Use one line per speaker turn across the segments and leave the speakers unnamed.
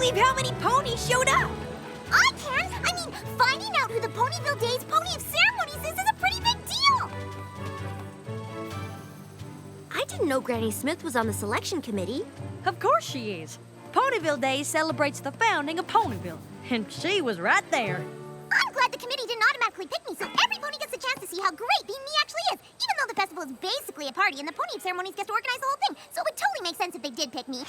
believe how many ponies showed up.
I can! I mean, finding out who the Ponyville Days Pony of Ceremonies is a pretty big deal!
I didn't know Granny Smith was on the selection committee.
Of course she is. Ponyville Days celebrates the founding of Ponyville, and she was right there.
I'm glad the committee didn't automatically pick me, so every pony gets a chance to see how great being me actually is, even though the festival is basically a party and the pony of ceremonies gets to organize the whole thing, so it would totally make sense if they did pick me.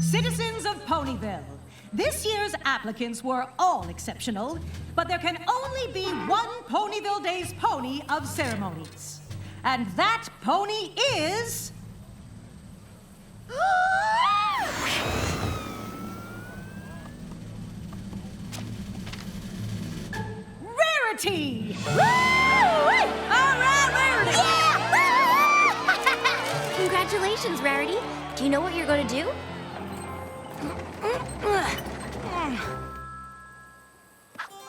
Citizens of Ponyville, this year's applicants were all exceptional, but there can only be one Ponyville Days pony of ceremonies. And that pony is... Rarity!
Woo! All right, Rarity!
Yeah!
Congratulations, Rarity. Do you know what you're going to do?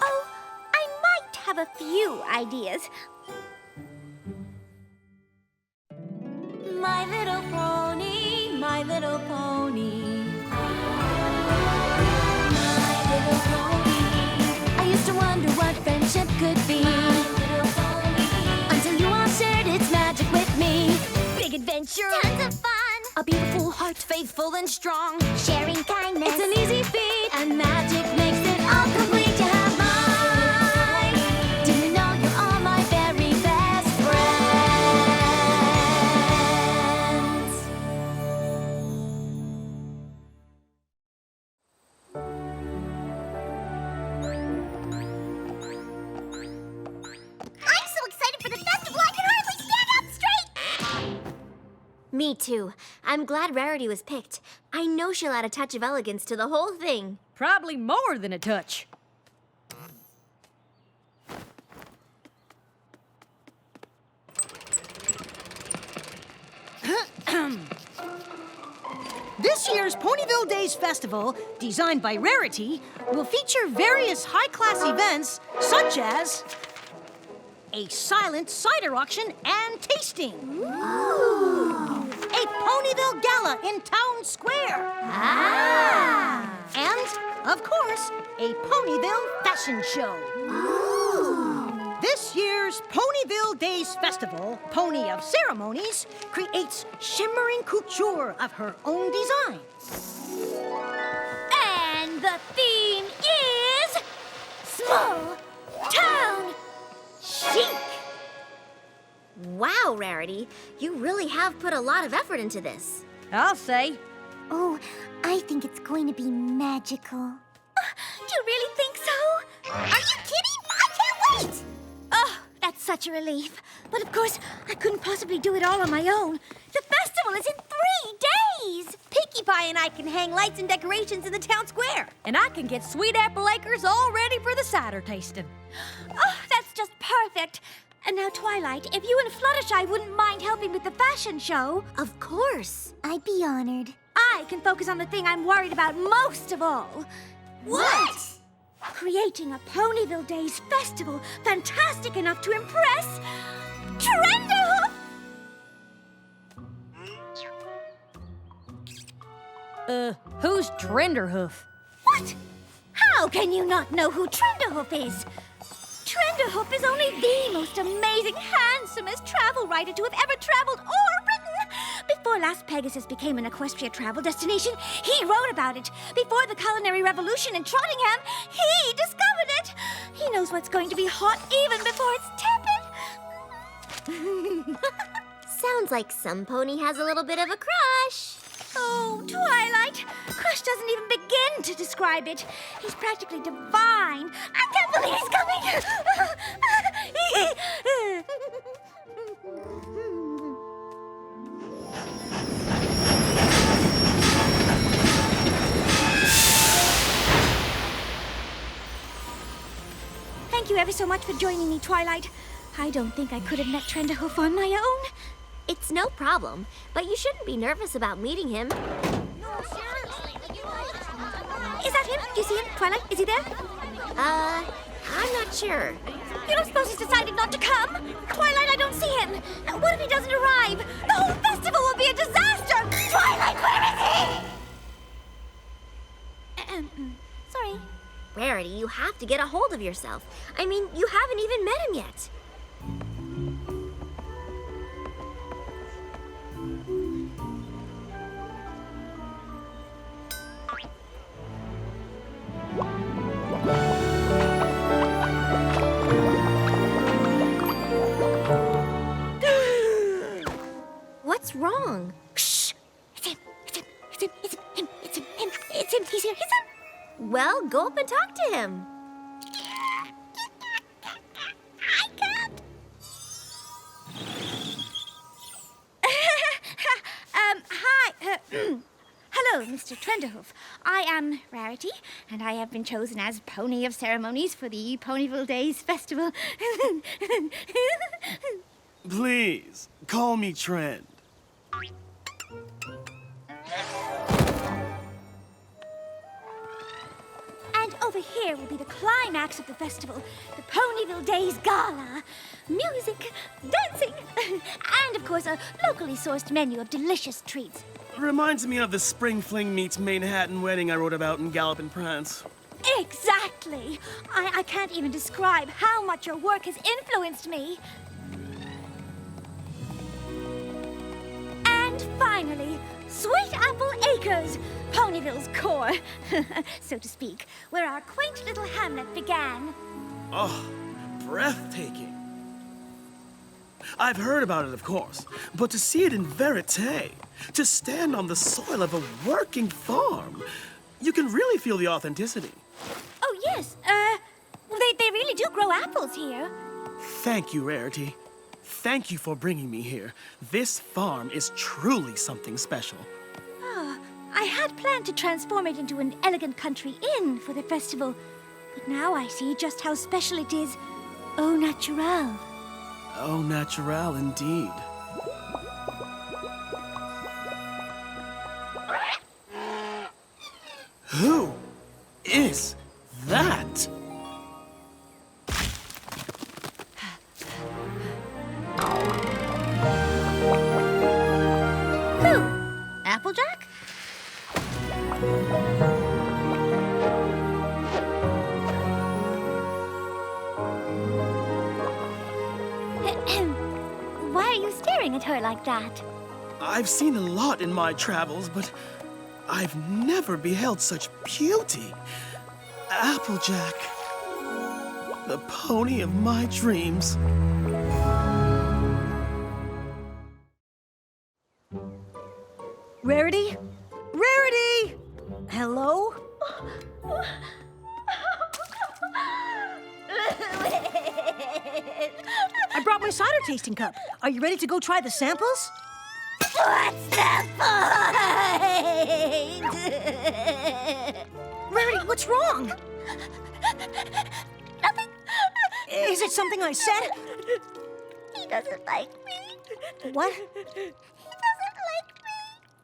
Oh, I might have a few ideas.
My little pony, my little pony. My little pony. I used to wonder what friendship could be. My little pony. Until you all shared its magic with me. Big adventure.
Tons of fun.
A beautiful heart, faithful and strong.
Sharing kindness.
It's an easy feat, and magic makes it all complete. You have mine. Do you know you're all my very best friends?
I'm so excited for the festival, I can hardly stand up straight!
Me too. I'm glad Rarity was picked. I know she'll add a touch of elegance to the whole thing.
Probably more than a touch.
This year's Ponyville Days Festival, designed by Rarity, will feature various high-class events such as a silent cider auction and tasting.
Ooh.
A Ponyville Gala in Town Square.
Ah.
And, of course, a Ponyville Fashion Show.
Ooh.
This year's Ponyville Days Festival, Pony of Ceremonies, creates shimmering couture of her own design.
And the theme is... Small Town Chic!
Wow, Rarity. You really have put a lot of effort into this.
I'll say.
Oh, I think it's going to be magical. Do you really think so? Are you kidding? I can't wait! Oh, that's such a relief. But of course, I couldn't possibly do it all on my own. The festival is in 3 days!
Pinkie Pie and I can hang lights and decorations in the town square. And I can get sweet apple acres all ready for the cider tasting.
Oh, that's just perfect. And now, Twilight, if you and Fluttershy wouldn't mind helping with the fashion show...
Of course.
I'd be honored. I can focus on the thing I'm worried about most of all.
What?
Creating a Ponyville Days festival fantastic enough to impress... Trenderhoof!
Who's Trenderhoof?
What? How can you not know who Trenderhoof is? Trenderhoof is only the most amazing, handsomest travel writer to have ever traveled or written. Before Last Pegasus became an Equestria travel destination, he wrote about it. Before the culinary revolution in Trottingham, he discovered it. He knows what's going to be hot even before it's tepid.
Sounds like some pony has a little bit of a crush.
Oh, Twilight. Crush doesn't even begin to describe it. He's practically divine. I can't believe he's coming. Thank you ever so much for joining me, Twilight. I don't think I could have met Trenderhoof on my own.
It's no problem, but you shouldn't be nervous about meeting him.
Is that him? Do you see him, Twilight? Is he there?
I'm not sure.
You don't suppose he's decided not to come? Twilight, I don't see him. What if he doesn't arrive? The whole festival will be a disaster! Twilight, where is he?
you have to get a hold of yourself. I mean, you haven't even met him yet. What's wrong?
Shh! It's him! It's him! It's him! It's him! It's him! It's him! He's here! He's him!
Well, go up and talk to him.
I can't! Hi. Hello, Mr. Trenderhoof. I am Rarity, and I have been chosen as Pony of Ceremonies for the Ponyville Days Festival.
Please, call me Trend.
And over here will be the climax of the festival, the Ponyville Days Gala. Music, dancing, and of course a locally sourced menu of delicious treats.
Reminds me of the Spring Fling meets Manhattan wedding I wrote about in Gallop and Prance.
Exactly! I can't even describe how much your work has influenced me. And finally, Sweet Apple Acres, Ponyville's core, so to speak, where our quaint little hamlet began.
Oh, breathtaking. I've heard about it, of course, but to see it in verite, to stand on the soil of a working farm, you can really feel the authenticity.
Oh, yes, they really do grow apples here.
Thank you, Rarity. Thank you for bringing me here. This farm is truly something special.
I had planned to transform it into an elegant country inn for the festival, but now I see just how special it is. Au naturel.
Au naturel, indeed. Who is that?
Who? Applejack? Why are you staring at her like that?
I've seen a lot in my travels, but I've never beheld such beauty. Applejack, the pony of my dreams.
Rarity? Rarity! Hello? I brought my cider tasting cup. Are you ready to go try the samples?
What's the point?
Rarity, what's wrong?
Nothing.
Is it something I said?
He doesn't like me.
What?
He doesn't like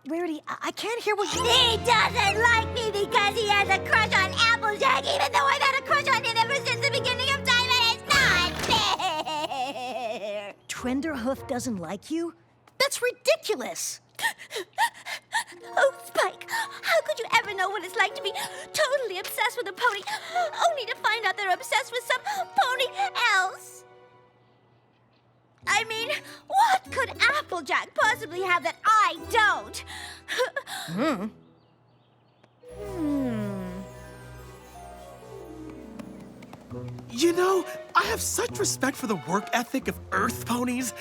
me.
Rarity, I can't hear what you...
He doesn't like me because he has a crush on Applejack, even though I've had a crush on him ever since the beginning of time, and it's not fair.
Trenderhoof doesn't like you? That's ridiculous!
Oh, Spike, how could you ever know what it's like to be totally obsessed with a pony, only to find out they're obsessed with some pony else? I mean, what could Applejack possibly have that I don't?
You know, I have such respect for the work ethic of Earth ponies.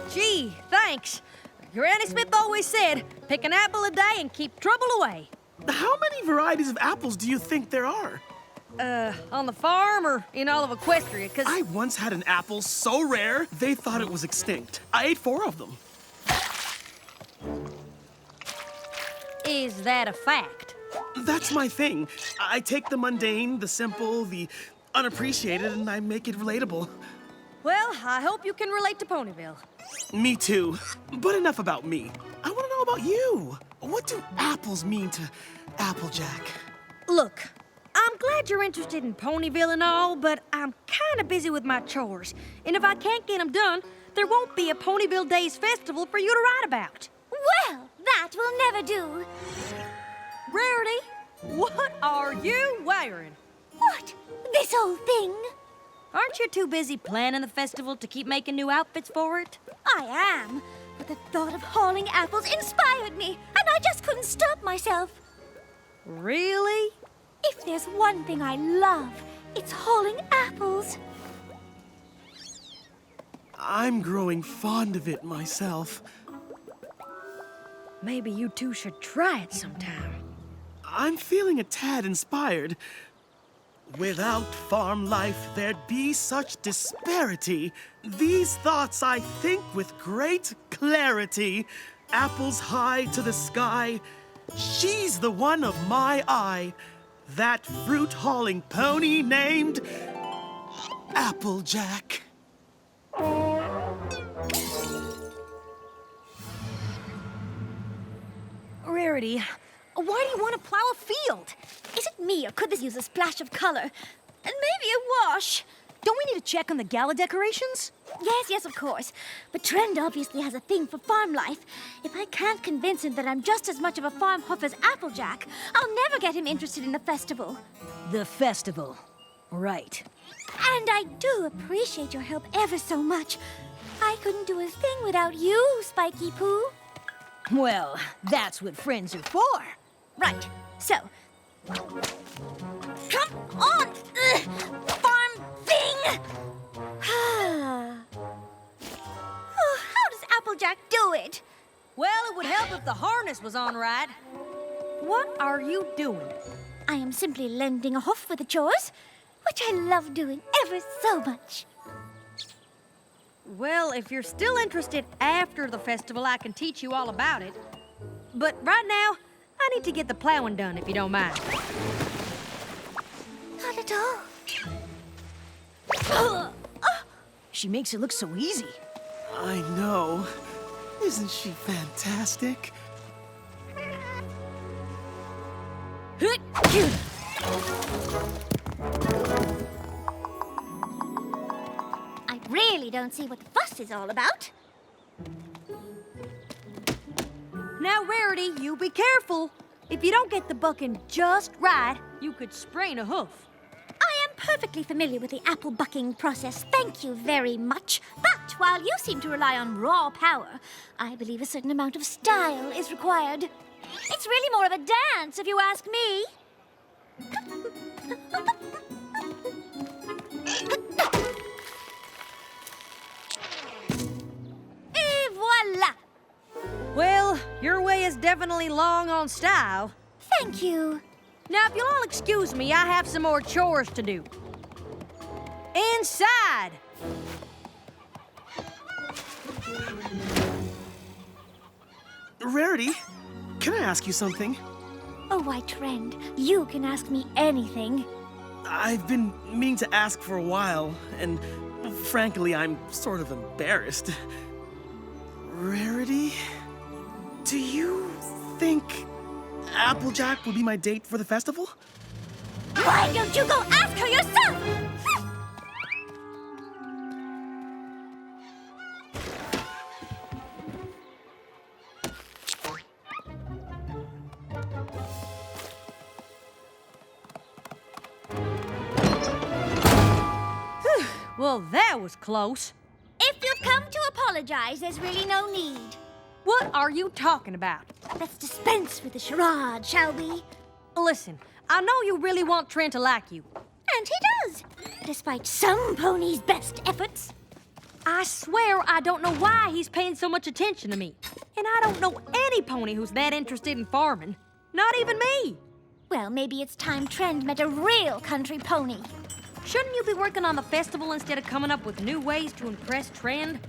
Gee, thanks. Granny Smith always said, pick an apple a day and keep trouble away.
How many varieties of apples do you think there are?
On the farm or in all of Equestria, 'cause
I once had an apple so rare, they thought it was extinct. I ate 4 of them.
is that a fact?
That's my thing. I take the mundane, the simple, the unappreciated, and I make it relatable.
Well, I hope you can relate to Ponyville.
Me too. But enough about me. I want to know about you. What do apples mean to Applejack?
Look, I'm glad you're interested in Ponyville and all, but I'm kind of busy with my chores. And if I can't get them done, there won't be a Ponyville Days Festival for you to write about.
Well, that will never do.
Rarity, what are you wearing?
What? This whole thing?
Aren't you too busy planning the festival to keep making new outfits for it?
I am. But the thought of hauling apples inspired me, and I just couldn't stop myself.
Really?
If there's one thing I love, it's hauling apples.
I'm growing fond of it myself.
Maybe you two should try it sometime.
I'm feeling a tad inspired. Without farm life, there'd be such disparity. These thoughts I think with great clarity. Apples high to the sky. She's the one of my eye. That fruit-hauling pony named Applejack.
Rarity, why do you want to plow a field?
Is it me, or could this use a splash of color? And maybe a wash.
Don't we need to check on the gala decorations?
Yes, of course. But Trend obviously has a thing for farm life. If I can't convince him that I'm just as much of a farm hoof as Applejack, I'll never get him interested in the festival.
The festival. Right.
And I do appreciate your help ever so much. I couldn't do a thing without you, Spiky Poo.
Well, that's what friends are for.
Right, so... Come on, farm thing! Oh, how does Applejack do it?
Well, it would help if the harness was on right. What are you doing?
I am simply lending a hoof for the chores, which I love doing ever so much.
Well, if you're still interested after the festival, I can teach you all about it. But right now, I need to get the plowing done, if you don't mind.
Not at all.
She makes it look so easy.
I know. Isn't she fantastic?
I really don't see what the fuss is all about.
Now, Rarity, you be careful. If you don't get the bucking just right, you could sprain a hoof.
I am perfectly familiar with the apple bucking process, thank you very much. But while you seem to rely on raw power, I believe a certain amount of style is required. It's really more of a dance, if you ask me. Et voila!
Well, your way is definitely long on style.
Thank you.
Now, if you'll all excuse me, I have some more chores to do. Inside!
Rarity, can I ask you something?
Oh, why, Trend, you can ask me anything.
I've been meaning to ask for a while, and frankly, I'm sort of embarrassed. Rarity, do you think Applejack will be my date for the festival?
Why don't you go ask her yourself?
Well, that was close.
If you've come to apologize, there's really no need.
What are you talking about?
Let's dispense with the charade, shall we?
Listen, I know you really want Trent to like you.
And he does, despite some ponies' best efforts.
I swear I don't know why he's paying so much attention to me. And I don't know any pony who's that interested in farming. Not even me.
Well, maybe it's time Trend met a real country pony.
Shouldn't you be working on the festival instead of coming up with new ways to impress Trend?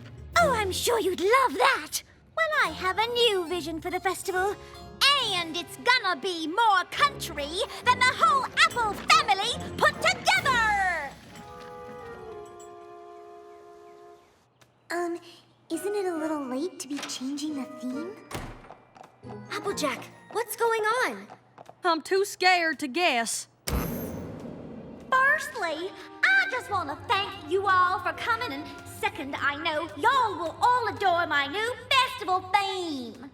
Oh, I'm sure you'd love that. Well, I have a new vision for the festival. And it's gonna be more country than the whole Apple family put together! Isn't it a little late to be changing the theme?
Applejack, what's going on?
I'm too scared to guess.
Firstly, I just want to thank you all for coming, and second, I know y'all will all adore my new festival theme.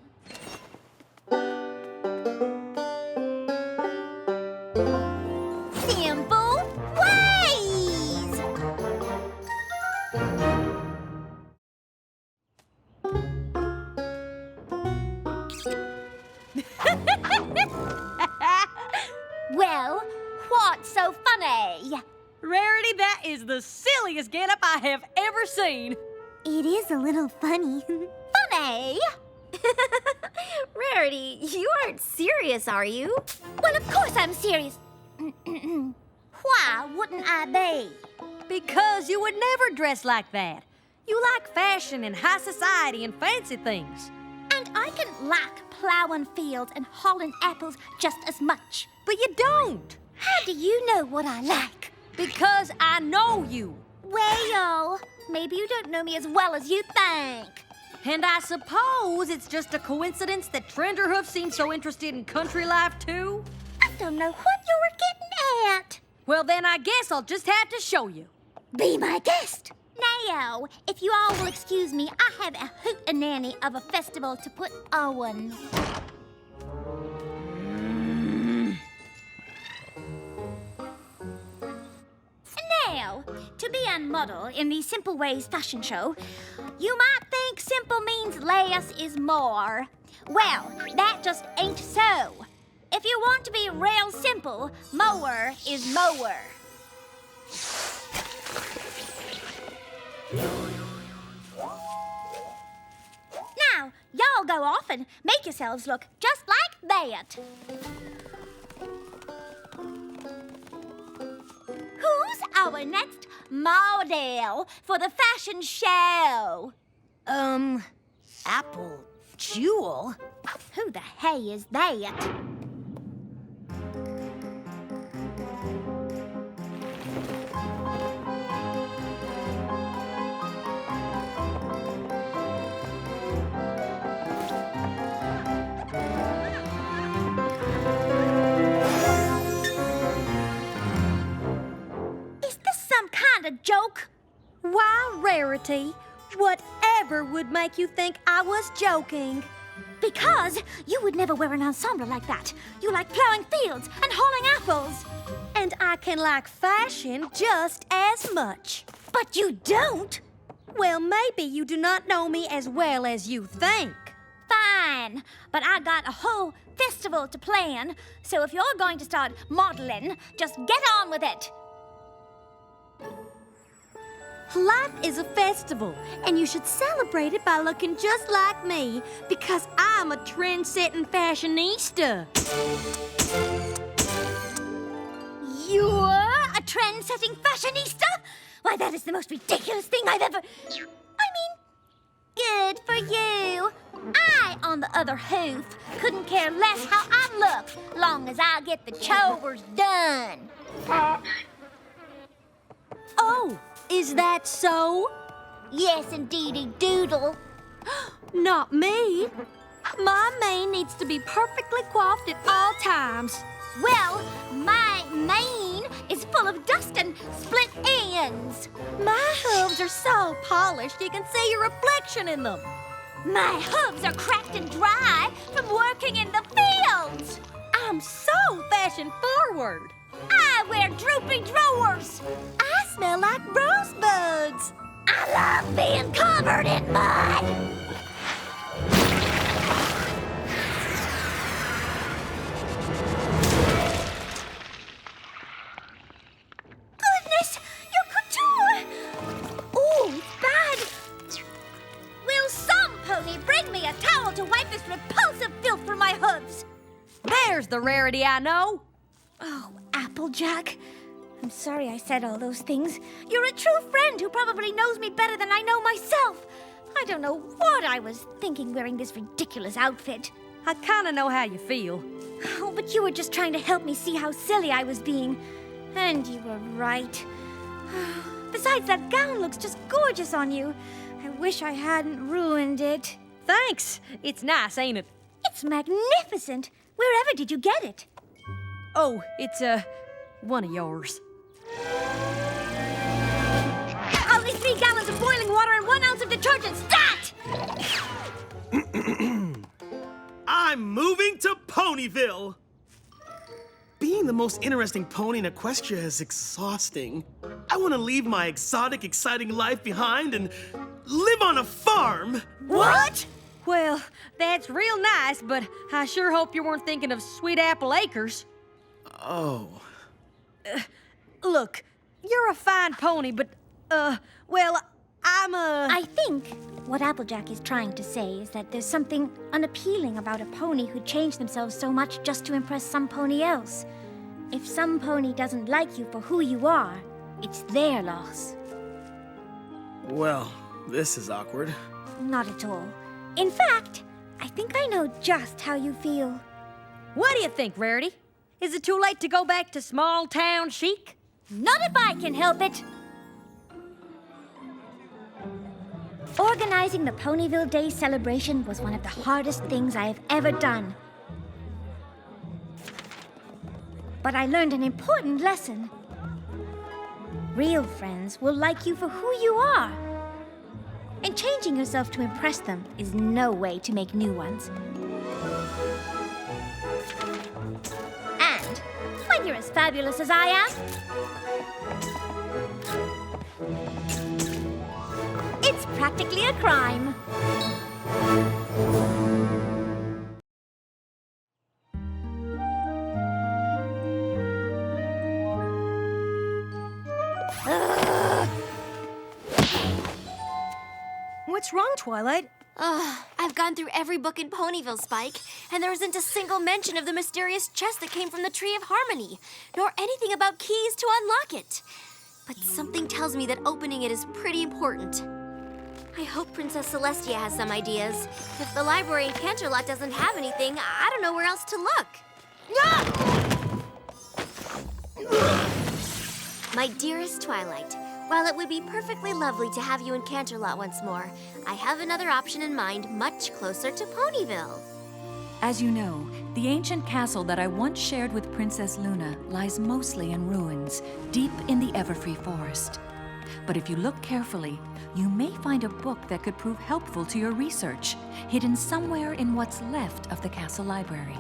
Simple, Well, what's so funny?
Rarity, that is the silliest getup I have ever seen.
It is a little funny. Funny?
Rarity, you aren't serious, are you?
Well, of course I'm serious. Why wouldn't I be?
Because you would never dress like that. You like fashion and high society and fancy things.
And I can like plowing fields and hauling apples just as much.
But you don't.
How do you know what I like?
Because I know you.
Well, maybe you don't know me as well as you think.
And I suppose it's just a coincidence that Trenderhoof seems so interested in country life, too?
I don't know what you were getting at.
Well, then I guess I'll just have to show you.
Be my guest. Now, if you all will excuse me, I have a hootenanny of a festival to put on. Now, to be a model in the Simple Ways fashion show, you might think simple means less is more. Well, that just ain't so. If you want to be real simple, more is more. Now, y'all go off and make yourselves look just like that. Who's our next model for the fashion show?
Apple Jewel?
Who the hey is that? Is this some kind of joke?
Why, Rarity, whatever would make you think I was joking?
Because you would never wear an ensemble like that. You like plowing fields and hauling apples.
And I can like fashion just as much.
But you don't.
Well, maybe you do not know me as well as you think.
Fine, but I got a whole festival to plan, so if you're going to start modeling, just get on with it.
Life is a festival, and you should celebrate it by looking just like me, because I'm a trend-setting fashionista.
You're a trend-setting fashionista? Why, that is the most ridiculous thing I've ever... good for you. I, on the other hoof, couldn't care less how I look, long as I get the chores done.
Oh, is that so?
Yes, indeedy doodle.
Not me. My mane needs to be perfectly coiffed at all times.
Well, my mane is full of dust and split ends.
My hooves are so polished you can see your reflection in them.
My hooves are cracked and dry from working in the fields.
I'm so fashion forward.
I wear droopy drawers.
I smell like rosebuds.
I love being covered in mud. Goodness, your couture! Ooh, it's bad. Will some pony bring me a towel to wipe this repulsive filth from my hooves?
There's the Rarity I know.
Oh, Applejack. I'm sorry I said all those things. You're a true friend who probably knows me better than I know myself. I don't know what I was thinking wearing this ridiculous outfit.
I kind of know how you feel.
Oh, but you were just trying to help me see how silly I was being. And you were right. Besides, that gown looks just gorgeous on you. I wish I hadn't ruined it.
Thanks. It's nice, ain't it?
It's magnificent. Wherever did you get it?
Oh, it's, one of yours.
Only 3 gallons of boiling water and 1 ounce of detergent. Stat!
I'm moving to Ponyville! Being the most interesting pony in Equestria is exhausting. I want to leave my exotic, exciting life behind and live on a farm!
What?
Well, that's real nice, but I sure hope you weren't thinking of Sweet Apple Acres.
Oh.
Look, you're a fine pony, but, well,
I think what Applejack is trying to say is that there's something unappealing about a pony who changed themselves so much just to impress some pony else. If some pony doesn't like you for who you are, it's their loss.
Well, this is awkward.
Not at all. In fact, I think I know just how you feel.
What do you think, Rarity? Is it too late to go back to small town chic?
Not if I can help it! Organizing the Ponyville Days celebration was one of the hardest things I have ever done. But I learned an important lesson. Real friends will like you for who you are. And changing yourself to impress them is no way to make new ones. And when you're as fabulous as I am, it's practically a crime.
What's wrong, Twilight?
I've gone through every book in Ponyville, Spike, and there isn't a single mention of the mysterious chest that came from the Tree of Harmony, nor anything about keys to unlock it. But something tells me that opening it is pretty important. I hope Princess Celestia has some ideas. If the library in Canterlot doesn't have anything, I don't know where else to look. My dearest Twilight, while it would be perfectly lovely to have you in Canterlot once more, I have another option in mind much closer to Ponyville.
As you know, the ancient castle that I once shared with Princess Luna lies mostly in ruins, deep in the Everfree Forest. But if you look carefully, you may find a book that could prove helpful to your research, hidden somewhere in what's left of the castle library.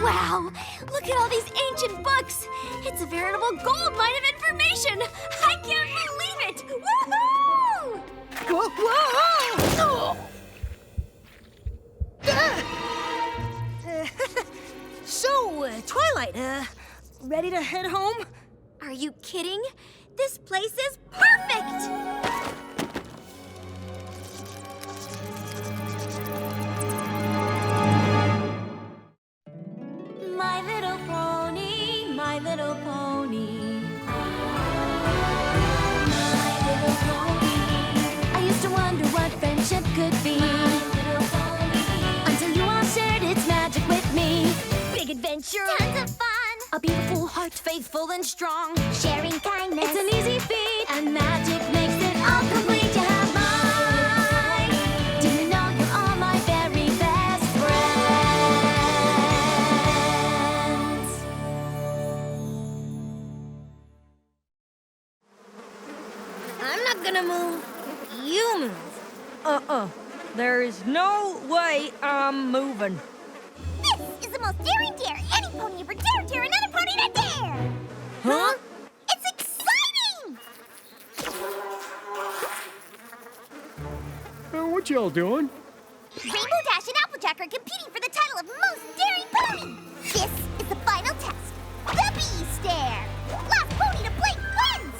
Wow! Look at all these ancient books! It's a veritable gold mine of information! I can't believe it! Woohoo!
Whoa! So, Twilight, ready to head home?
Are you kidding? This place is perfect!
My little pony, my little pony. My little pony. I used to wonder what friendship could be. Until you all shared its magic with me. Big adventure. Tons of fun. A beautiful heart, faithful and strong. Sharing kindness. It's an easy feat. And magic makes it all complete. You have mine. Do you know you're all my very best friends?
I'm not gonna move. You move. There is no way I'm moving.
This is the most daring dare any pony ever dared dare another pony to dare!
Huh?
It's exciting!
What y'all doing?
Rainbow Dash and Applejack are competing for the title of most daring pony! This is the final test, the bee stare! Last pony to blink wins!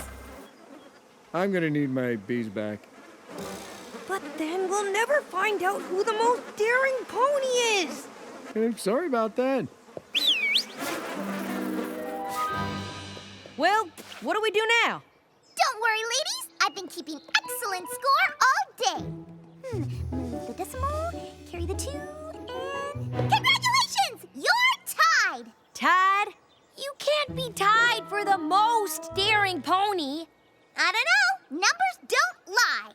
I'm gonna need my bees back.
But then we'll never find out who the most daring pony is.
I'm sorry about that.
Well, what do we do now?
Don't worry, ladies. I've been keeping excellent score all day. Move the decimal, carry the 2, and... Congratulations! You're tied!
Tied?
You can't be tied for the most daring pony. I don't know. Numbers don't lie.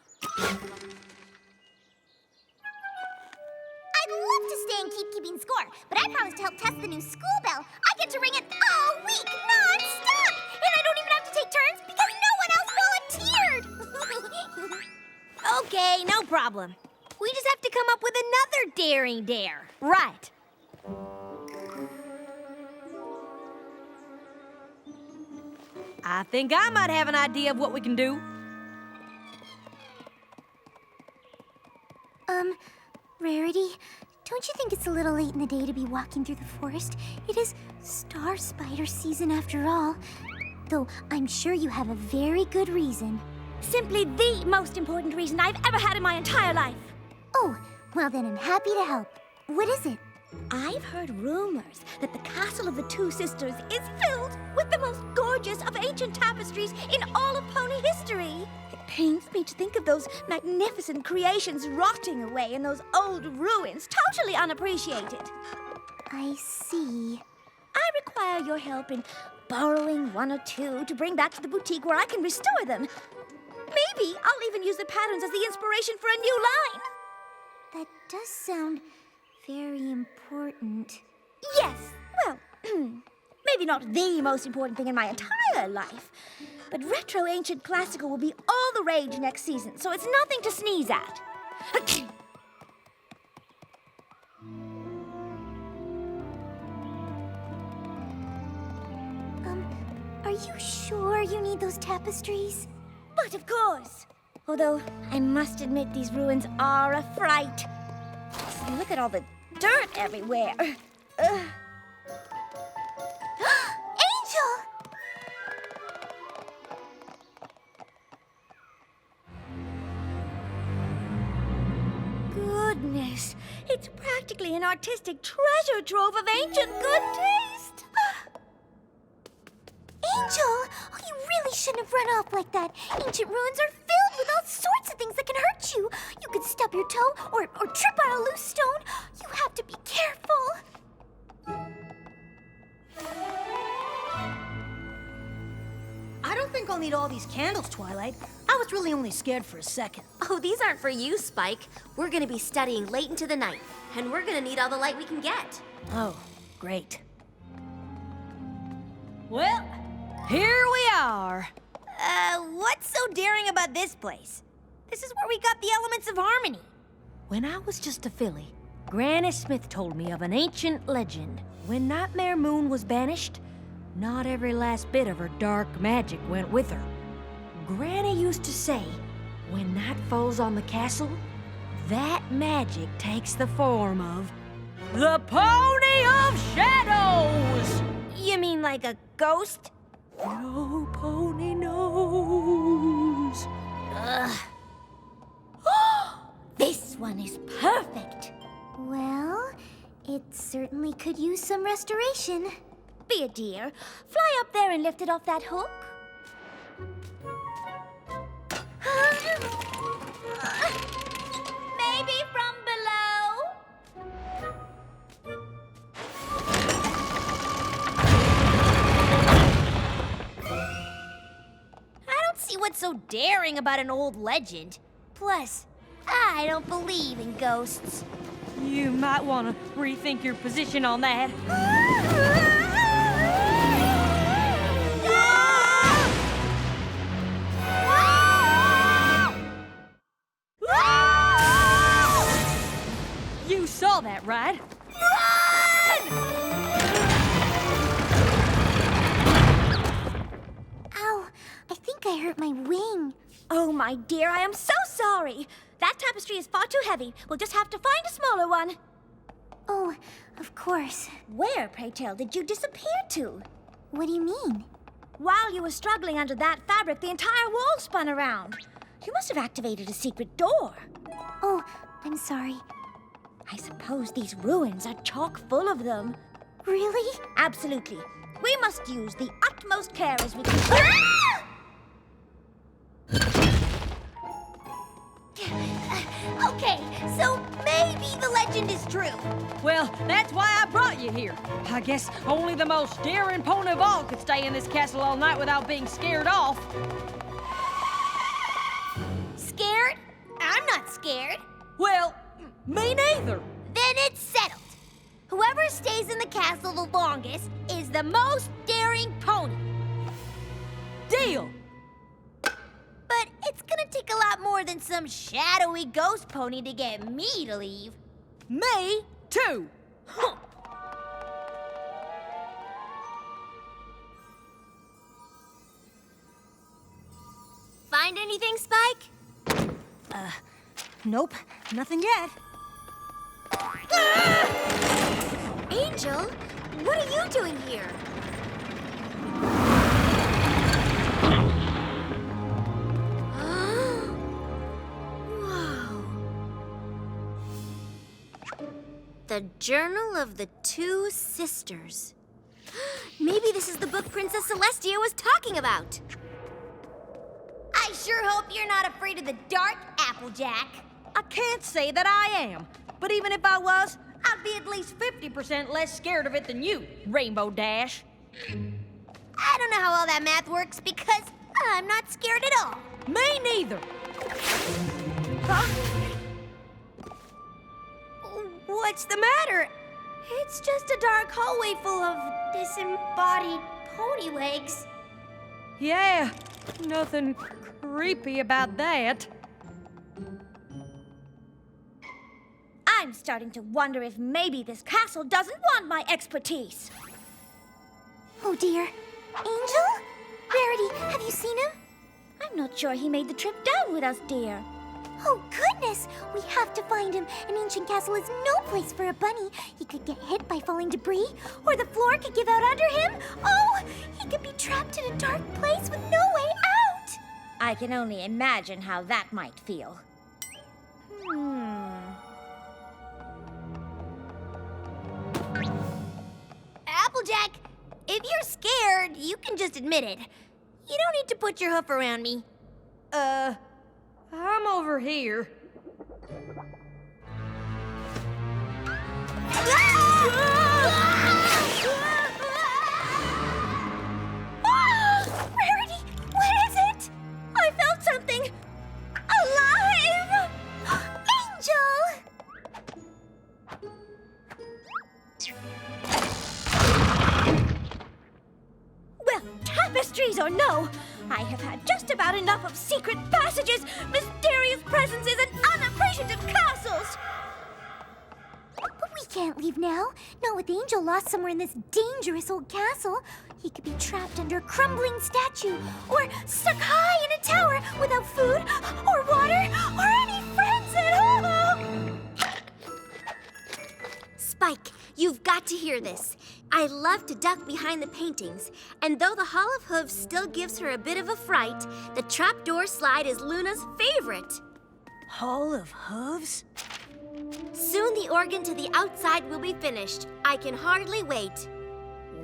I'd love to stay and keep keeping score, but I promised to help test the new school bell. I get to ring it all week, non-stop! And I don't even have to take turns because no one else volunteered!
Okay, no problem. We just have to come up with another daring dare. Right. I think I might have an idea of what we can do.
Rarity, Don't you think it's a little late in the day to be walking through the forest? It is star spider season after all. Though I'm sure you have a very good reason.
Simply the most important reason I've ever had in my entire life.
Oh, well then I'm happy to help. What is it?
I've heard rumors that the castle of the Two Sisters is filled with the most gorgeous of ancient tapestries in all of pony history. It pains me to think of those magnificent creations rotting away in those old ruins, totally unappreciated.
I see.
I require your help in borrowing one or two to bring back to the boutique where I can restore them. Maybe I'll even use the patterns as the inspiration for a new line.
That does sound very important.
Yes, well, maybe not the most important thing in my entire life, but retro ancient classical will be all the rage next season, so it's nothing to sneeze at.
Are you sure you need those tapestries?
But of course. Although, I must admit these ruins are a fright. Just look at all the dirt everywhere. Ugh.
Angel!
Goodness, it's practically an artistic treasure trove of ancient good taste.
Angel! Oh, you really shouldn't have run off like that. Ancient ruins are filled with all sorts of things that can hurt you. You could stub your toe or trip on a loose stone. You have to be careful.
I don't think I'll need all these candles, Twilight. I was really only scared for a second.
Oh, these aren't for you, Spike. We're gonna be studying late into the night, and we're gonna need all the light we can get.
Oh, great. Well, here we are. What's so daring about this place? This is where we got the elements of harmony. When I was just a filly, Granny Smith told me of an ancient legend. When Nightmare Moon was banished, not every last bit of her dark magic went with her. Granny used to say, when night falls on the castle, that magic takes the form of the Pony of Shadows! You mean like a ghost? No pony knows. Ugh.
This one is perfect.
Well, it certainly could use some restoration.
Be a dear. Fly up there and lift it off that hook. Maybe from below?
I don't see what's so daring about an old legend. Plus, I don't believe in ghosts. You might want to rethink your position on that. You saw that, right?
Ow, I think I hurt my wing.
Oh, my dear, I am so sorry. That tapestry is far too heavy. We'll just have to find a smaller one.
Oh, of course.
Where, pray tell, did you disappear to?
What do you mean?
While you were struggling under that fabric, the entire wall spun around. You must have activated a secret door.
Oh, I'm sorry.
I suppose these ruins are chock full of them.
Really?
Absolutely. We must use the utmost care as we can.
Okay, so maybe the legend is true.
Well, that's why I brought you here. I guess only the most daring pony of all could stay in this castle all night without being scared off.
Scared? I'm not scared.
Well, me neither.
Then it's settled. Whoever stays in the castle the longest is the most daring pony.
Deal.
But it's gonna take a lot more than some shadowy ghost pony to get me to leave.
Me too.
Find anything, Spike?
Nope, nothing yet.
Angel, what are you doing here? Whoa. The Journal of the Two Sisters. Maybe this is the book Princess Celestia was talking about.
I sure hope you're not afraid of the dark, Applejack.
I can't say that I am. But even if I was, I'd be at least 50% less scared of it than you, Rainbow Dash.
I don't know how all that math works because I'm not scared at all.
Me neither.
What's the matter? It's just a dark hallway full of disembodied pony legs.
Yeah, nothing creepy about that.
I'm starting to wonder if maybe this castle doesn't want my expertise.
Oh dear. Angel? Rarity, have you seen him?
I'm not sure he made the trip down with us, dear.
Oh goodness! We have to find him. An ancient castle is no place for a bunny. He could get hit by falling debris, or the floor could give out under him. Oh, he could be trapped in a dark place with no way out.
I can only imagine how that might feel.
Applejack, if you're scared, you can just admit it. You don't need to put your hoof around me.
I'm over here.
Rarity, what is it? I felt something alive!
Angel!
Well, tapestries or no, I have had just about enough of secret passages, mysterious presences, and unappreciative castles!
But we can't leave now. Not with Angel lost somewhere in this dangerous old castle. He could be trapped under a crumbling statue, or stuck high in a tower without food, or water, or any friends at all!
Spike, you've got to hear this. I love to duck behind the paintings, and though the Hall of Hooves still gives her a bit of a fright, the trapdoor slide is Luna's favorite.
Hall of Hooves?
Soon the organ to the outside will be finished. I can hardly wait.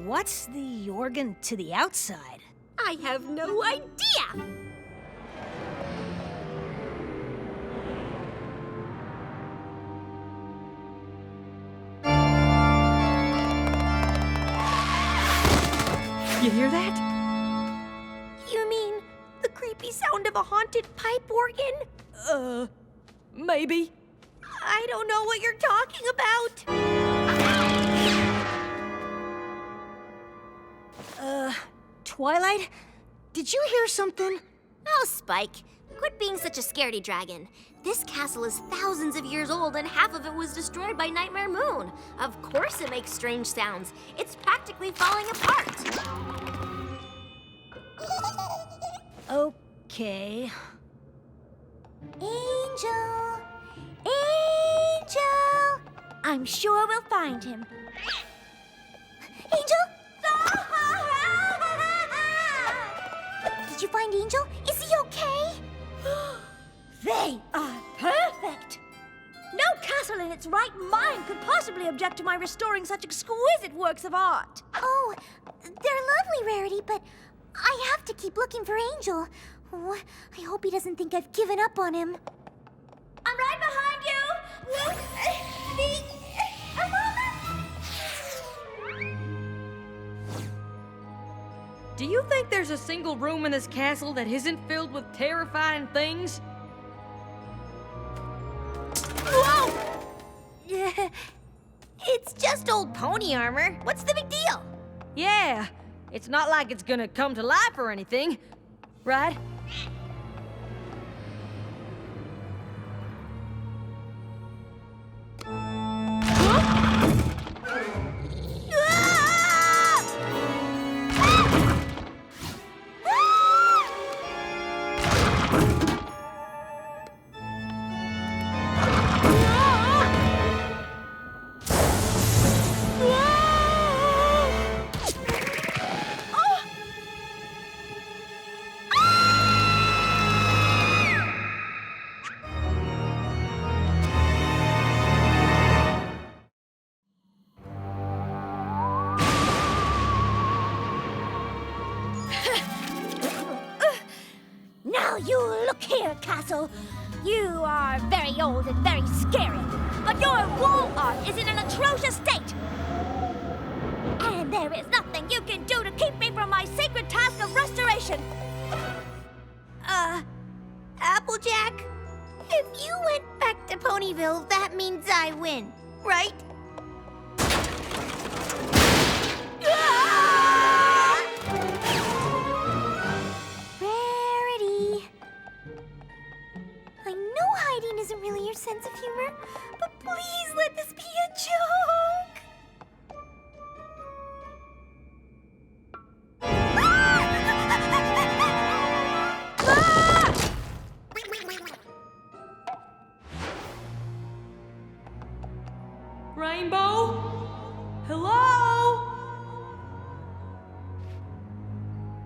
What's the organ to the outside?
I have no idea.
You hear that?
You mean the creepy sound of a haunted pipe organ?
Maybe.
I don't know what you're talking about.
Twilight? Did you hear something?
Oh, Spike, quit being such a scaredy dragon. This castle is thousands of years old and half of it was destroyed by Nightmare Moon. Of course it makes strange sounds. It's practically falling apart.
Okay.
Angel! Angel! I'm sure we'll find him.
Angel? Did you find Angel? Is he okay?
They are perfect! No castle in its right mind could possibly object to my restoring such exquisite works of art.
Oh, they're lovely, Rarity, but I have to keep looking for Angel. Oh, I hope he doesn't think I've given up on him.
I'm right behind you! A moment!
Do you think there's a single room in this castle that isn't filled with terrifying things?
Whoa! It's just old pony armor. What's the big deal?
Yeah, it's not like it's gonna come to life or anything, right?
Now you look here, Castle. You are very old and very scary, but your wall art is in an atrocious state. And there is nothing you can do to keep me from my sacred task of restoration.
Applejack, if you went back to Ponyville, that means I win, right? Rarity. I know hiding isn't really your sense of humor, but please let this be a joke.
Rainbow? Hello?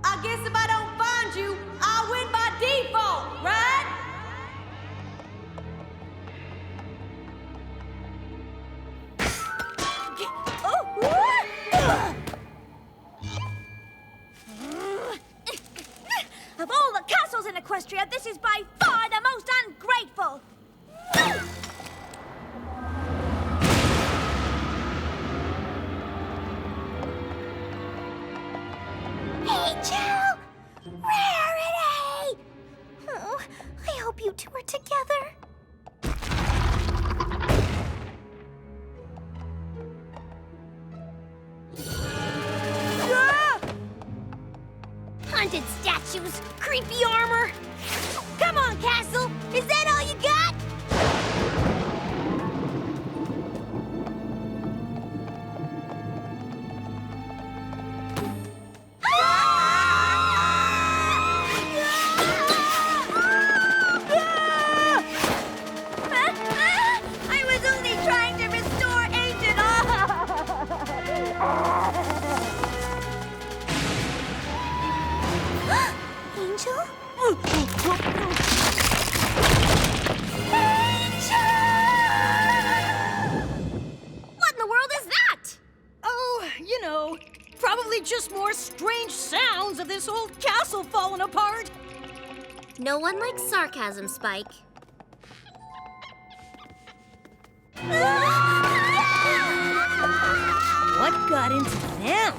I guess if I don't find you, I'll win by default, right?
Of all the castles in Equestria, this is by far the most ungrateful.
Angel! Rarity! Oh, I hope you two are together. Haunted statues, creepy armor. Come on, Castle! Is that all you got? I was only trying to restore ancient Angel? What in the world is that?
Oh, you know, probably just more strange sounds of this old castle falling apart.
No one likes sarcasm, Spike.
What got into them?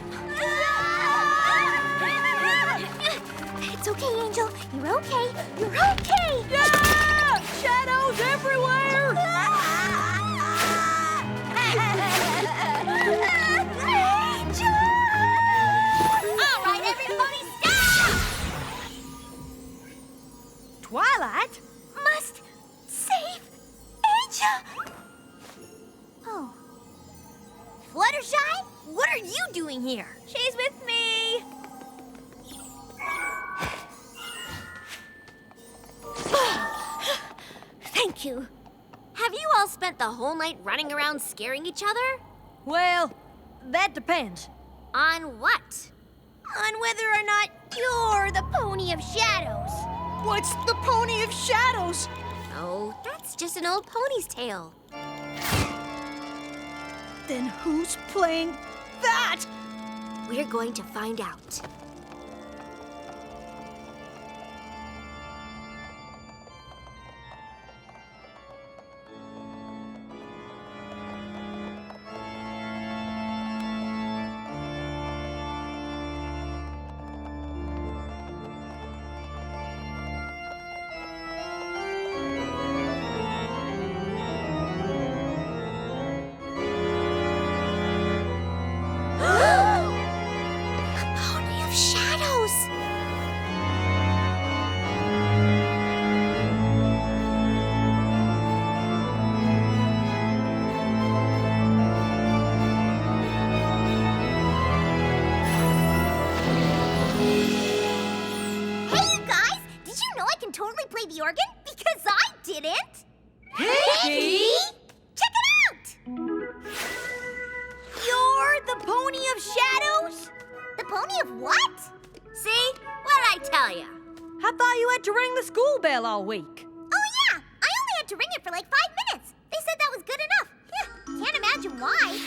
It's okay, Angel. You're okay. You're okay.
Ah! Shadows everywhere!
All right, everybody, stop!
Twilight?
Must save Angel. Oh. Fluttershy? What are you doing here?
She's with me. Thank you.
Have you all spent the whole night running around scaring each other?
Well, that depends.
On what? On whether or not you're the Pony of Shadows.
What's the Pony of Shadows?
Oh, that's just an old pony's tale.
Then who's playing that?
We're going to find out. Pony of Shadows! Hey, you guys! Did you know I can totally play the organ? Because I didn't!
Pinkie!
Check it out! You're the Pony of Shadows? The Pony of what? See? What'd I tell you?
I thought you had to ring the school bell all week.
Oh, yeah! I only had to ring it for like 5 minutes. They said that was good enough. Can't imagine why.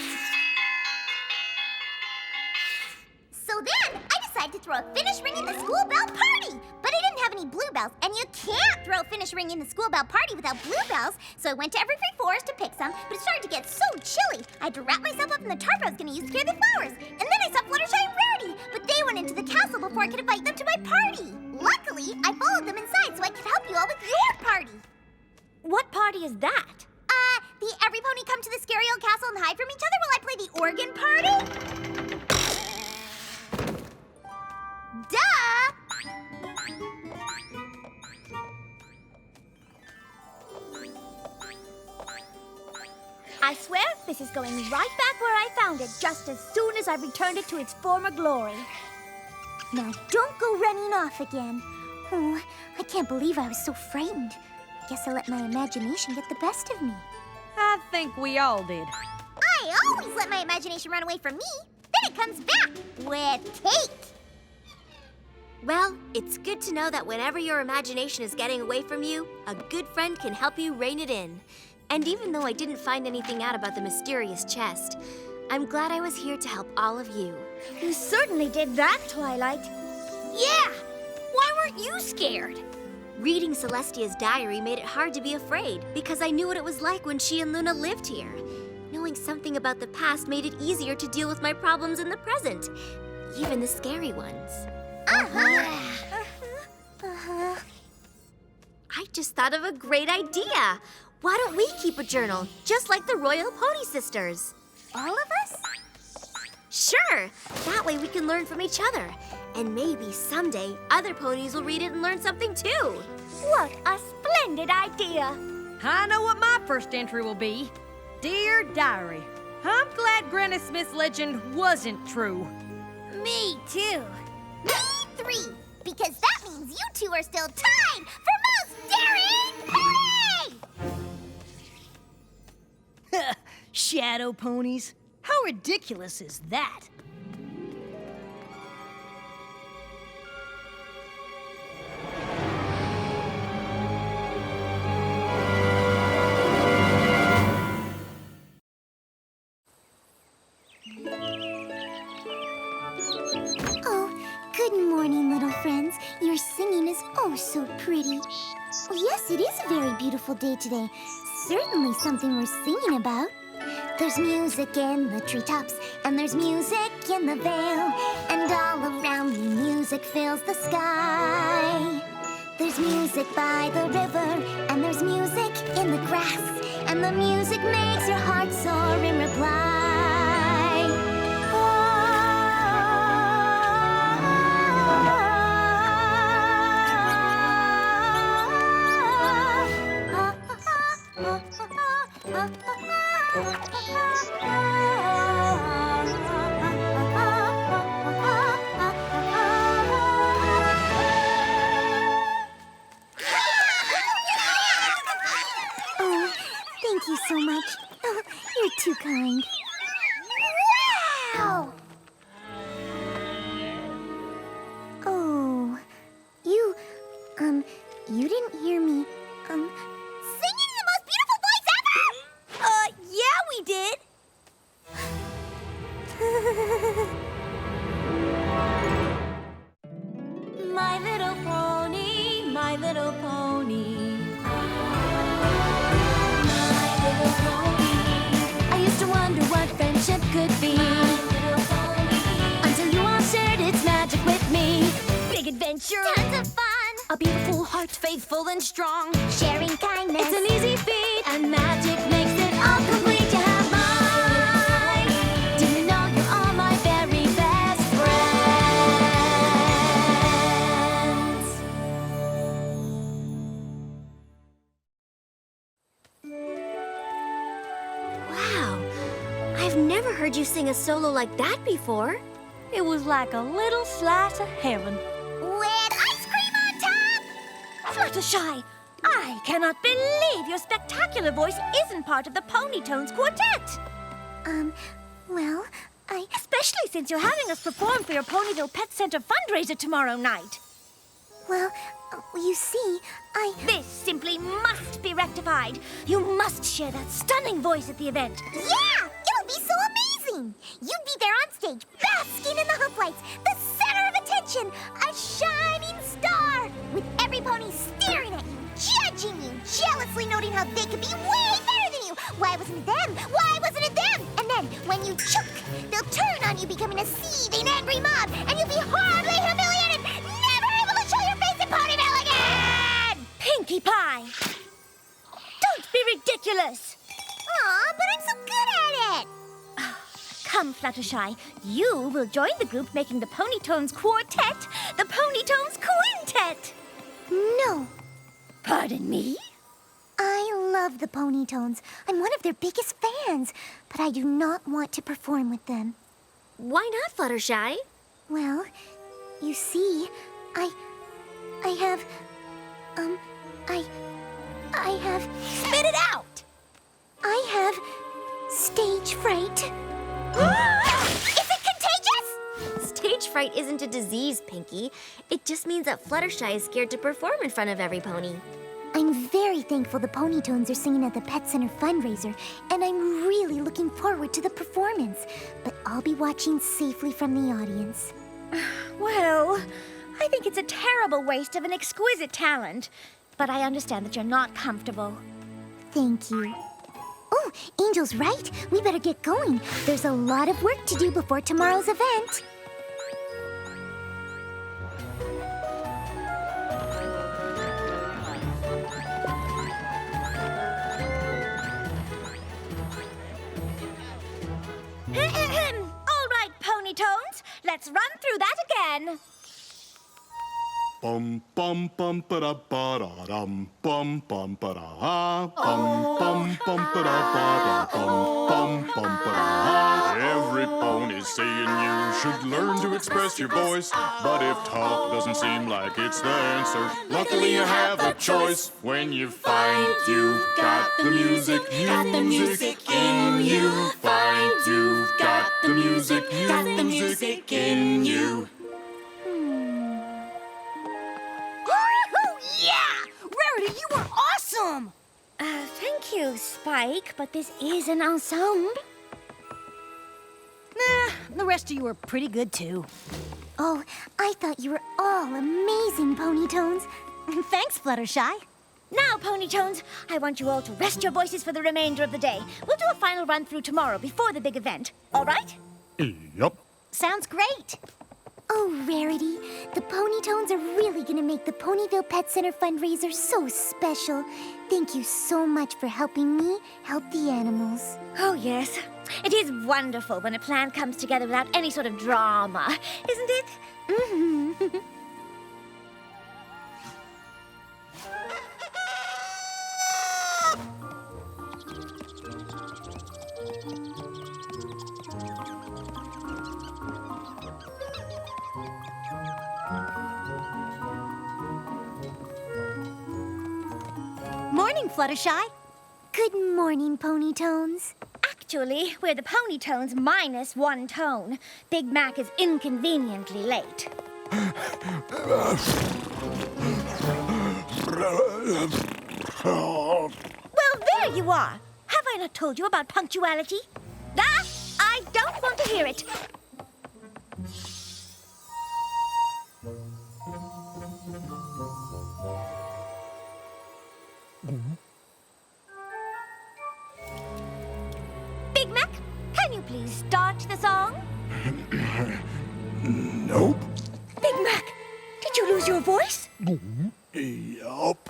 So then, I decided to throw a finish ringing the school bell party. But I didn't
have any bluebells, and you can't throw Finish Ring in the school bell party without bluebells, so I went to Everfree Forest to pick some, but it started to get so chilly, I had to wrap myself up in the tarp I was going to use to scare the flowers. And then I saw Fluttershy and Rarity, but they went into the castle before I could invite them to my party. Luckily, I followed them inside so I could help you all with your party.
What party is that?
The Every Pony Come to the Scary Old Castle and Hide from Each Other while I play the organ party? Duh!
I swear this is going right back where I found it just as soon as I returned it to its former glory.
Now don't go running off again. Oh, I can't believe I was so frightened. I guess I let my imagination get the best of me.
I think we all did.
I always let my imagination run away from me. Then it comes back with cake.
Well, it's good to know that whenever your imagination is getting away from you, a good friend can help you rein it in. And even though I didn't find anything out about the mysterious chest, I'm glad I was here to help all of you.
You certainly did that, Twilight.
Yeah! Why weren't you scared? Reading Celestia's diary made it hard to be afraid because I knew what it was like when she and Luna lived here. Knowing something about the past made it easier to deal with my problems in the present, even the scary ones. I just thought of a great idea. Why don't we keep a journal, just like the Royal Pony Sisters?
All of us?
Sure. That way we can learn from each other. And maybe someday other ponies will read it and learn something too.
What a splendid idea!
I know what my first entry will be. Dear Diary, I'm glad Granny Smith's legend wasn't true.
Me too. Me 3, because that means you two are still tied for most daring pony!
Shadow ponies? How ridiculous is that?
Good morning, little friends. Your singing is oh so pretty. Oh, yes, it is a very beautiful day today. Certainly something worth singing about. There's music in the treetops, and there's music in the vale, and all around me music fills the sky. There's music by the river, and there's music in the grass, and the music makes your heart soar in reply. Thank you so much. Oh, you're too kind. Wow! Oh, you didn't hear me, singing in the most beautiful voice ever! Yeah, we did.
My little pony, my little pony. I used to wonder what friendship could be, until you all shared its magic with me.
Big adventure!
Tons of fun!
A beautiful heart, faithful and strong.
Sharing kindness!
It's an easy feat, and magic makes it all complete. You have mine. Do you know you're all my very best friends?
Wow. I've never heard you sing a solo like that before.
It was like a little slice of heaven.
With ice cream on top!
Fluttershy, I cannot believe your spectacular voice isn't part of the Ponytones quartet.
Well,
Especially since you're having us perform for your Ponyville Pet Center fundraiser tomorrow night.
Well, you see,
This simply must be rectified. You must share that stunning voice at the event.
Yeah! It'll be so amazing! You'd be there on stage, basking in the hooflights, the center of attention, a shining star, with ponies staring at you, judging you, jealously noting how they could be way better than you. Why wasn't it them? Why wasn't it them? And then, when you choke, they'll turn on you, becoming a seething, angry mob, and you'll be horribly humiliated, never able to show your face in Ponyville again!
Pinkie Pie! Don't be ridiculous!
Aw, but I'm so good at it!
Come, Fluttershy. You will join the group making the Ponytones Quartet, the Ponytones Quintet.
No,
Pardon me?
I love the Ponytones. I'm one of their biggest fans, but I do not want to perform with them.
Why not, Fluttershy?
Well, you see, I have, I have...
Spit it out!
I have stage fright. Is it contagious?
Stage fright isn't a disease, Pinkie. It just means that Fluttershy is scared to perform in front of every pony.
I'm very thankful the Ponytones are singing at the Pet Center fundraiser, and I'm really looking forward to the performance. But I'll be watching safely from the audience.
Well, I think it's a terrible waste of an exquisite talent. But I understand that you're not comfortable.
Thank you. Oh, Angel's right. We better get going. There's a lot of work to do before tomorrow's event.
All right, Ponytones, let's run through that again.
Bum bum bum ba da ba da dum bum bum ba da ha bum bum bum ba da ba da bum bum bum ba da ha. Every pony's saying you should learn to express your voice, but if talk doesn't seem like it's the answer, luckily you have a choice. When you find you've got the music in you, find you've got the music in you.
Rarity, you were awesome!
Thank you, Spike, but this is an ensemble.
Nah, the rest of you were pretty good too.
Oh, I thought you were all amazing, Ponytones.
Thanks, Fluttershy.
Now, Ponytones, I want you all to rest your voices for the remainder of the day. We'll do a final run-through tomorrow before the big event. All right?
Yup.
Sounds great.
Oh, Rarity, the Ponytones are really gonna make the Ponyville Pet Center fundraiser so special. Thank you so much for helping me help the animals.
Oh, yes. It is wonderful when a plan comes together without any sort of drama, isn't it?
Mm-hmm.
Morning, Fluttershy.
Good morning, Ponytones.
Actually, we're the Ponytones minus one tone. Big Mac is inconveniently late. Well, there you are. Have I not told you about punctuality? Ah, I don't want to hear it. Big Mac, can you please start the song?
Nope.
Big Mac, did you lose your voice?
Yup.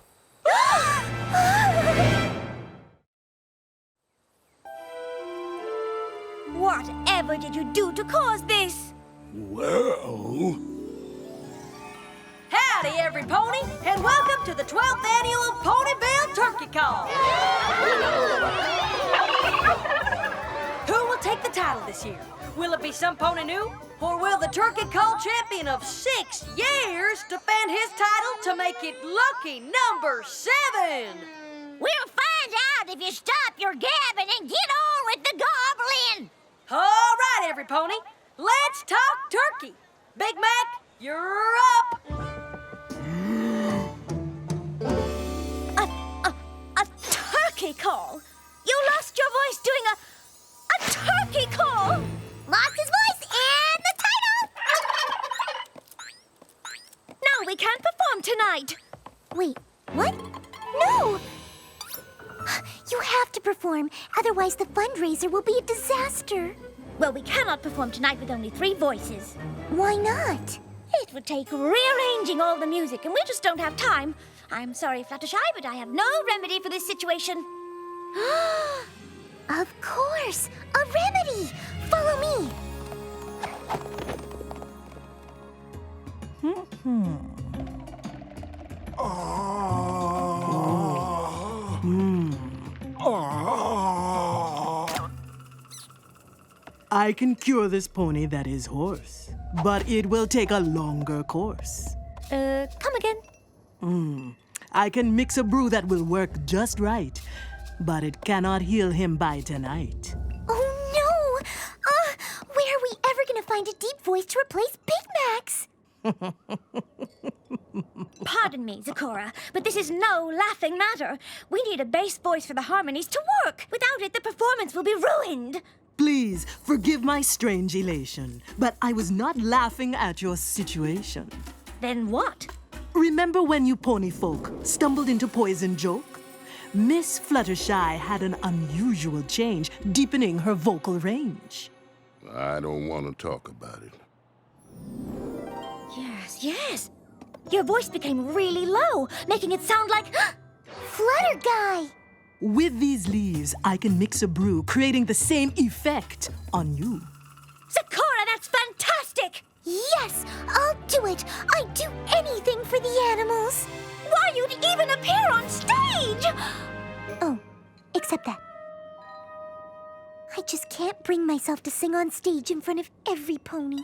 Whatever did you do to cause this?
Well...
Howdy, every pony, and welcome to the 12th annual Ponyville Turkey Call. Who will take the title this year? Will it be some pony new, or will the Turkey Call champion of 6 years defend his title to make it lucky number 7?
We'll find out if you stop your gabbing and get on with the gobbling.
All right, every pony, let's talk turkey. Big Mac, you're up.
A turkey call? You lost your voice doing a turkey call?
Lost his voice and the title.
No, we can't perform tonight. What? No! You have to perform, otherwise the fundraiser will be a disaster.
Well, we cannot perform tonight with only 3 voices.
Why not?
It would take rearranging all the music, and we just don't have time. I'm sorry, Fluttershy, but I have no remedy for this situation.
Of course! A remedy! Follow me!
I can cure this pony that is hoarse, but it will take a longer course.
Come again.
I can mix a brew that will work just right, but it cannot heal him by tonight.
Oh no! Where are we ever gonna find a deep voice to replace Big Mac's?
Pardon me, Zecora, but this is no laughing matter. We need a bass voice for the harmonies to work. Without it, the performance will be ruined.
Please forgive my strange elation, but I was not laughing at your situation.
Then what?
Remember when you pony folk stumbled into Poison Joke? Miss Fluttershy had an unusual change, deepening her vocal range.
I don't want to talk about it.
Yes. Your voice became really low, making it sound like
Flutter Guy!
With these leaves, I can mix a brew, creating the same effect on you.
Zecora, that's fantastic!
Yes, I'll do it! I'd do anything for the animals!
Why, you'd even appear on stage!
Oh, except that. I just can't bring myself to sing on stage in front of every pony.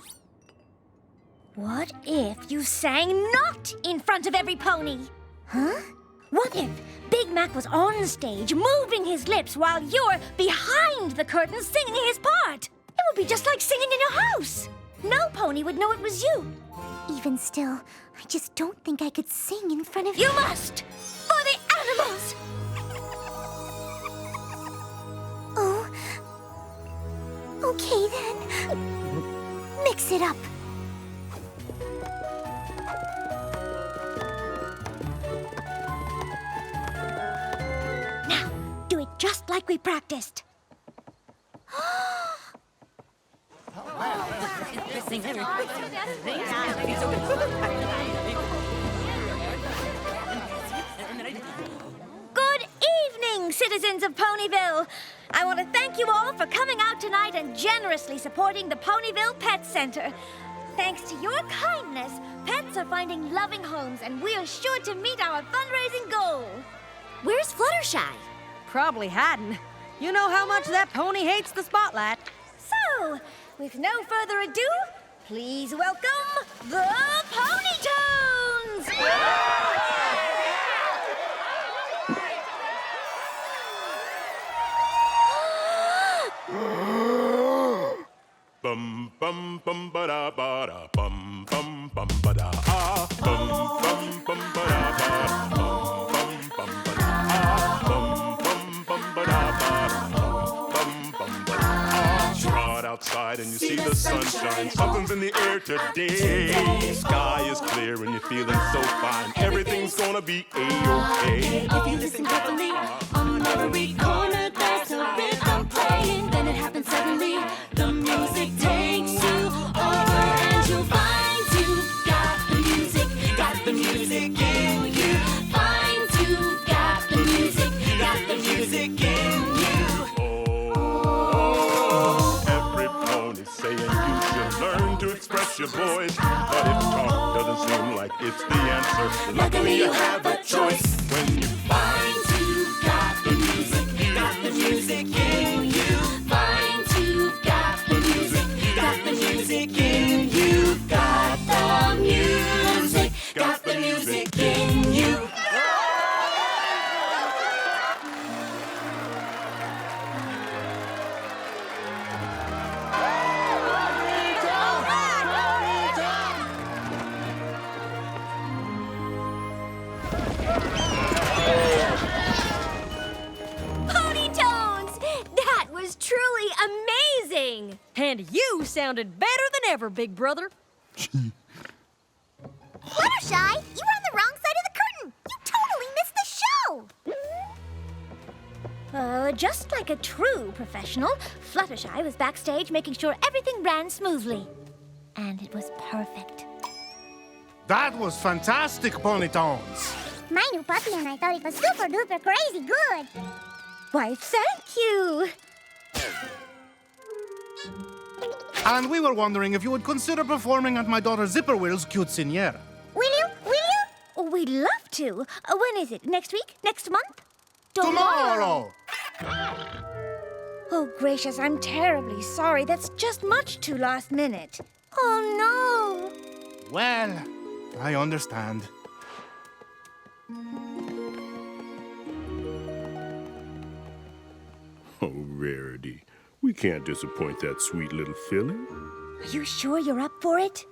What if you sang not in front of every pony?
Huh?
What if Big Mac was on stage, moving his lips while you're behind the curtain singing his part? It would be just like singing in your house. No pony would know it was you.
Even still, I just don't think I could sing in front of
You must! For the animals!
Oh. Okay then. Mix it up.
Now, do it just like we practiced. Good evening, citizens of Ponyville. I want to thank you all for coming out tonight and generously supporting the Ponyville Pet Center. Thanks to your kindness, pets are finding loving homes, and we are sure to meet our fundraising goal.
Where's Fluttershy?
Probably hiding. You know how much that pony hates the spotlight.
So, with no further ado, please welcome the Ponytones!
Bum bum bum ba da ba da bum bum bum ba da ah bum bum bum ba da ba bum bum bum ba da ah bum bum bum ba da ba bum bum ba da ah. Trot outside and you see the sunshine. Something's in the air today. Sky is clear and you're feeling so fine. Everything's gonna be a-okay.
If you listen carefully, on every corner there's a rhythm playing. Then it happens suddenly. The music takes you over and you'll find you've got the music in you. Find you've got the music in you.
Oh, every pony's saying you should learn to express your voice. But if talk doesn't seem like it's the answer, luckily you have a choice. When you find you've got the music in you. Find you've got the music in you. You've got the music in you.
Ponytones! That was truly amazing!
And you sounded better than ever, big brother.
Fluttershy, you were on the wrong side of the curtain. You totally missed
Just like a true professional, Fluttershy was backstage making sure everything ran smoothly. And it was perfect.
That was fantastic, Ponytones.
My new puppy and I thought it was super duper crazy good.
Why, thank you.
And we were wondering if you would consider performing at my daughter Zipperwill's quinceañera.
Will you? Will you?
Oh, we'd love to. When is it? Next week? Next month?
Tomorrow!
Oh, gracious, I'm terribly sorry. That's just much too last minute. Oh, no.
Well, I understand.
Oh, Rarity. We can't disappoint that sweet little filly.
Are you sure you're up for it?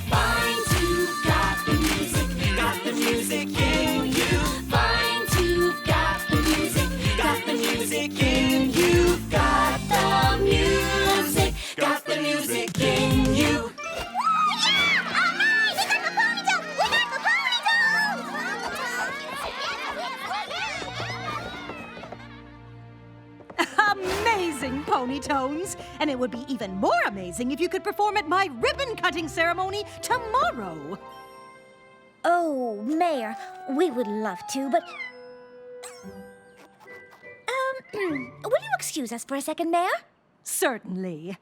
Find you've got the music in you. Find you've got the music in you. Got the music in you.
Amazing, Ponytones! And it would be even more amazing if you could perform at my ribbon-cutting ceremony tomorrow.
Oh, Mayor, we would love to, but... will you excuse us for a second, Mayor?
Certainly.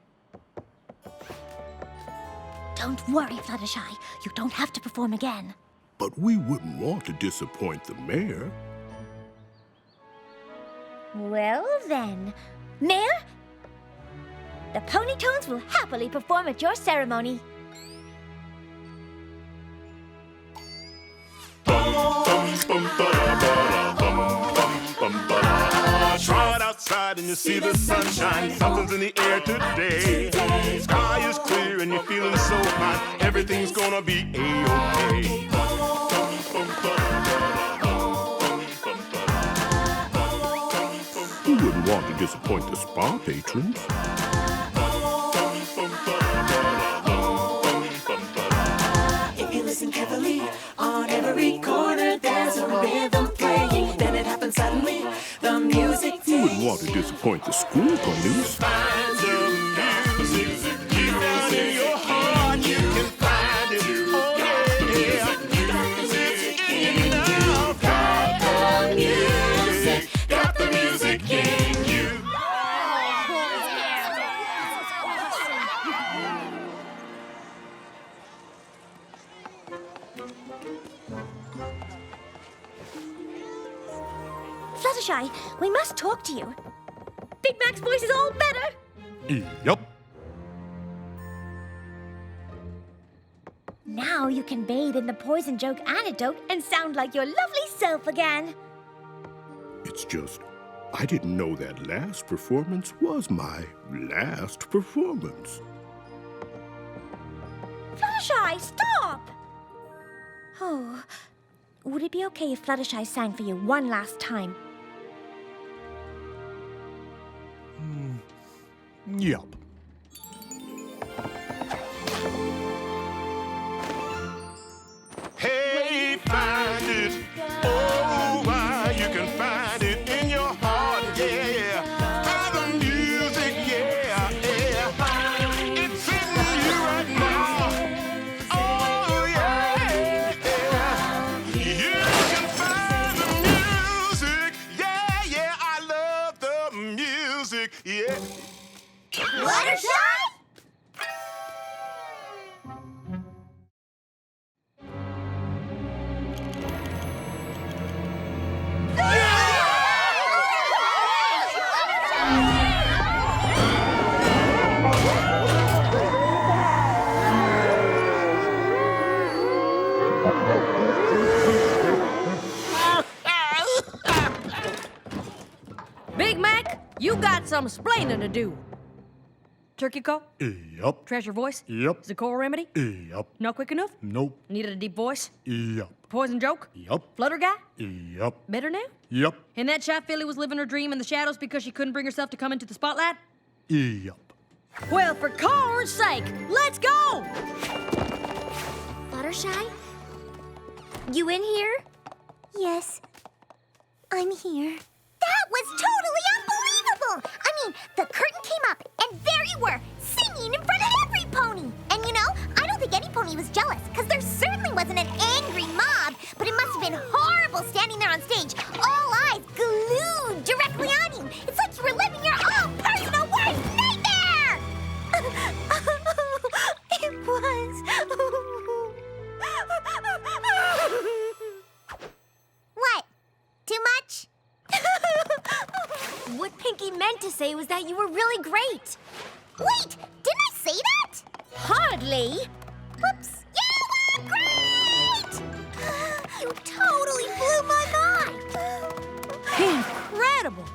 Don't worry, Fluttershy. You don't have to perform again.
But we wouldn't want to disappoint the mayor.
Well, then, Mayor, the Ponytones will happily perform at your ceremony.
Trot outside and you see the sunshine. Something's in the air today. Sky is clear and you're feeling so hot. Everything's gonna be A-OK.
We wouldn't want to disappoint the spa patrons.
If you listen carefully, on every corner there's a rhythm playing. Then it happens suddenly, the music
We wouldn't want to disappoint the school police.
Find the music deep down in your heart. You can find it. Oh, yeah. Got the music in you.
Fluttershy, we must talk to you. Big Mac's voice is all better.
Yup.
Now you can bathe in the poison joke antidote and sound like your lovely self again.
It's just, I didn't know that last performance was my last performance.
Fluttershy, stop! Oh, would it be okay if Fluttershy sang for you one last time?
Yup. Hey, find it. Oh, why you can find it in your heart, yeah. Find the music, yeah, yeah. It's in you right now. Oh, yeah, yeah. You can find the music, yeah, yeah. I love the music, yeah.
Fluttershy?
Big Mac, you got some splaining to do. Turkey call?
Yup.
Treasure voice?
Yep.
Zakora remedy?
Yup.
Not quick enough?
Nope.
Needed a deep voice?
Yup.
Poison joke?
Yup.
Flutter guy?
Yup.
Better now?
Yup.
And that shy filly was living her dream in the shadows because she couldn't bring herself to come into the spotlight?
Yup.
Well, for corn's sake, let's go!
Fluttershy? You in here?
Yes. I'm here. That was totally unbelievable! I mean, the curtain came up, and there you were, singing in front of every pony! And you know, I don't think any pony was jealous, because there certainly wasn't an angry mob, but it must have been horrible standing there on stage, all eyes glued directly on you. It's like you were living your own personal worst nightmare! It was. What? Too much?
What Pinkie meant to say was that you were really great.
Wait, didn't I say that?
Hardly.
Whoops. You were great! You totally blew my mind.
Incredible!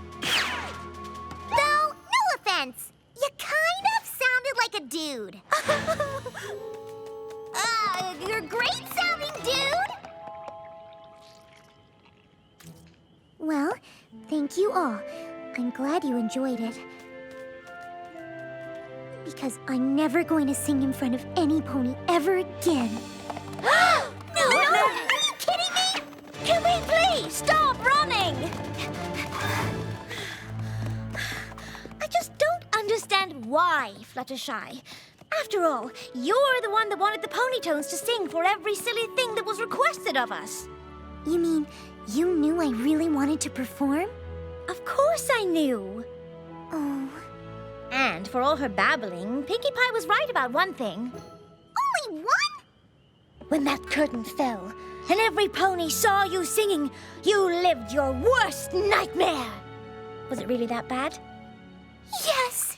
Though, no offense, you kind of sounded like a dude. You're great sounding, dude! Well, thank you all. I'm glad you enjoyed it. Because I'm never going to sing in front of any pony ever again. No! Are you kidding me?
Can we please stop running? I just don't understand why, Fluttershy. After all, you're the one that wanted the Ponytones to sing for every silly thing that was requested of us.
You mean you knew I really wanted to perform?
Of course I knew.
Oh.
And for all her babbling, Pinkie Pie was right about one thing.
Only one?
When that curtain fell, and every pony saw you singing, you lived your worst nightmare. Was it really that bad?
Yes!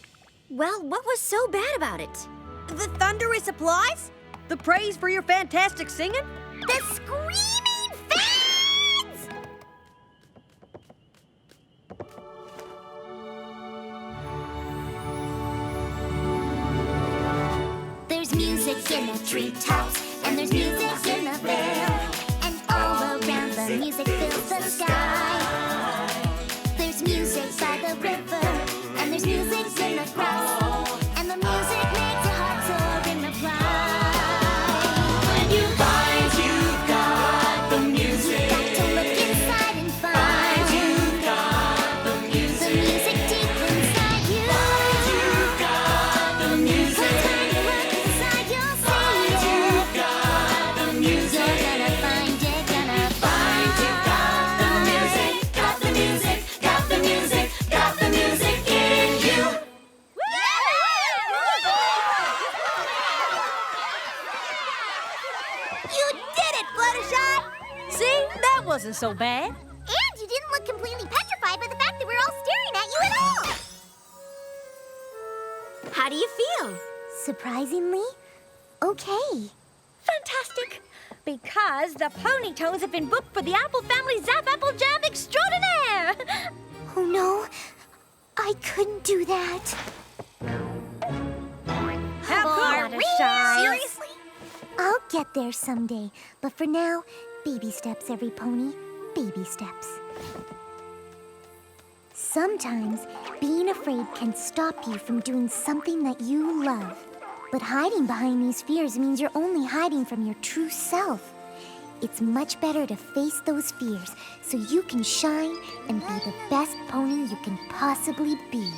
Well, what was so bad about it?
The thunderous applause? The praise for your fantastic singing?
The screaming fans!
There's music in the treetops, and there's music in the vale, and all around the music fills the sky. There's music by the river, and there's music in the grass, and the music makes your heart soar in reply. When you find you've got the music, you've got to look inside and find you've got the music deep inside you. Find you've got the music.
Wasn't so bad.
And you didn't look completely petrified by the fact that we're all staring at you at all.
How do you feel?
Surprisingly, okay.
Fantastic! Because the Ponytones have been booked for the Apple Family Zap Apple Jam Extraordinaire!
Oh no, I couldn't do that.
Seriously?
I'll get there someday, but for now, baby steps, every pony. Baby steps. Sometimes, being afraid can stop you from doing something that you love. But hiding behind these fears means you're only hiding from your true self. It's much better to face those fears so you can shine and be the best pony you can possibly be.